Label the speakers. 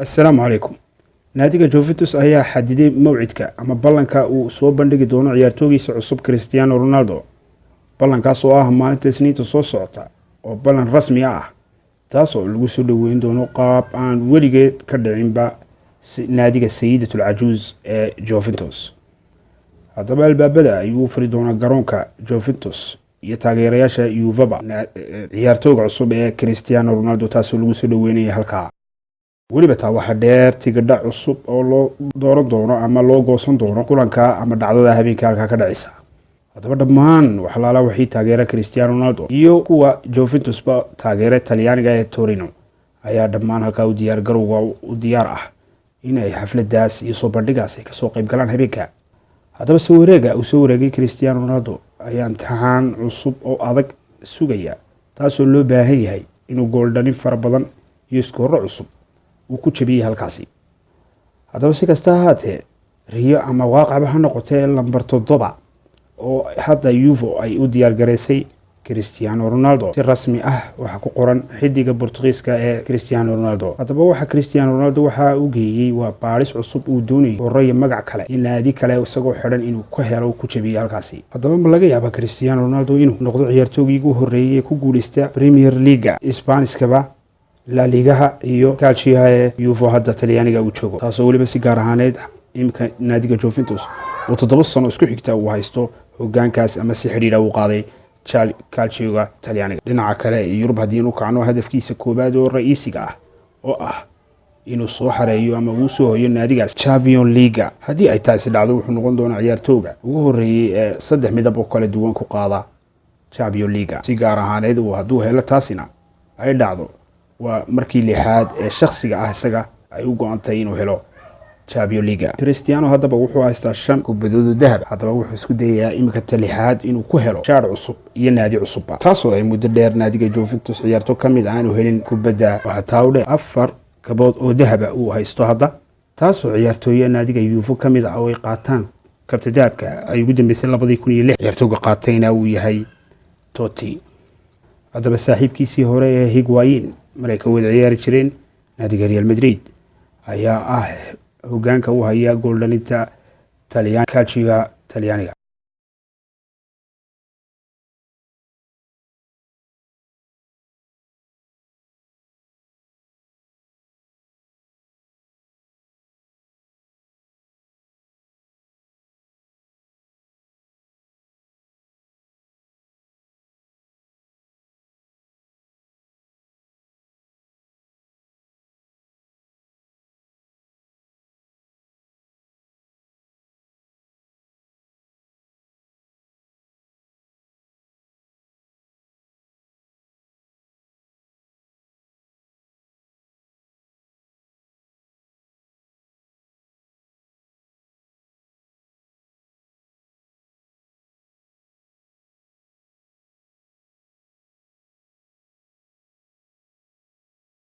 Speaker 1: السلام عليكم. naadiga Juventus ayaa xadiday mawcidka ama ballanka uu soo bandhigi doono ciyaartooygiisa cusub Cristiano Ronaldo. ballankaas oo ah maalinta Isniinta soo socota oo ballan rasmi ah taasoo lagu soo dhaweyn doono qaab aan weligeed ka dhicinba naadiga Sayidatul Ajuuz ee Juventus. haddaba albaabada ayuu furi doonaa garoonka Juventus iyo taageerayaasha Juve ciyaartooyga cusub ee Cristiano Ronaldo taasoo lagu soo dhaweynaya halkaa. weliba taa waxa dheer tigidha cusub oo loo dooran doono ama loo goosan doono kulanka ama dhacdada habeenka halka ka dhacaysa. haddaba dhammaan waxlaala waxay taageera Cristiano Ronaldo iyo kuwa Juventus ba taageera Talyaaniga ee Torino ayaa dhammaan halka u diyaar garowga u diyaar ah inay xafladaas iyo soo bandhigaas ka soo qayb galaan habeenka. haddaba soo wareegay Cristiano Ronaldo ayaa imtixaan cusub oo adag sugaya taasoo loo baahan yahay inuu gool dhalin fara badan iyo iskoor cusub uu ku jabiyay halkaasi. haddaba si kasta ahaatee riyo ama waaqacba ha noqotee lambar 7 oo hadda Juve ay u diyaar gareysay Cristiano Ronaldo si rasmi ah waxa ku qoran xidiga Portugiiska ee Cristiano Ronaldo. haddaba waxa Cristiano Ronaldo waxa uu geeyay waa baaris cusub uu doonay horeeyo magac kale in naadi kale isagoo xidhan inuu ku helo ku jabiyay halkaasi. haddaba ma laga yaabaa Cristiano Ronaldo inuu noqdo ciyaartoygii ugu horeeyay ku guuleysta Premier League Isbaaniskaba La Liga iyo Calcio ee Juve hadda Talyaaniga uu joogo. taasoo waliba si gaar ahaaneed imka naadiga Juventus oo 7 sano isku xigta uu haysto hoggaankaas ama si xiriir uu qaaday Calcio Talyaaniga. dhinaca kale Yurub hadii uu kacno hadafkiisa koobaad oo ra'iisiga ah oo ah inuu soo xareeyo ama uu soo hoyo naadigaas Champions League. hadii ay taasi dhacdo wuxuu noqon doonaa ciyaartooyga ugu horeeyay ee 3 midab oo kala duwan ku qaada Champions League. si gaar ahaaneed uu haduu helo taasina ay dhacdo waa markii lixaad ee shakhsiga ah isaga ay u go'antay inuu helo Champions League. Cristiano haddaba wuxuu haystaa 5 kubadood dahab. haddaba wuxuu isku dayayaa imika lixaad inuu ku helo shaar cusub iyo naadi cusub taasoo ay muddo dheer naadiga Juventus ciyaarto kamid aanu helin kubadda. waxa taawde 4 kabood oo dahab uu haysto hadda taasoo ciyaartooyada naadiga Juve kamid ah oo ay qaataan kabta dahabka ay ugu dambeysay 2006 ciyaartooyga qaatayna uu yahay Totti. haddaba saaxiibkiisii hore ee Higuain markay wada ciyaari jireen naadiga Real Madrid ayaa hoggaanka u haya gool dhalinta Calcio Talyaaniga.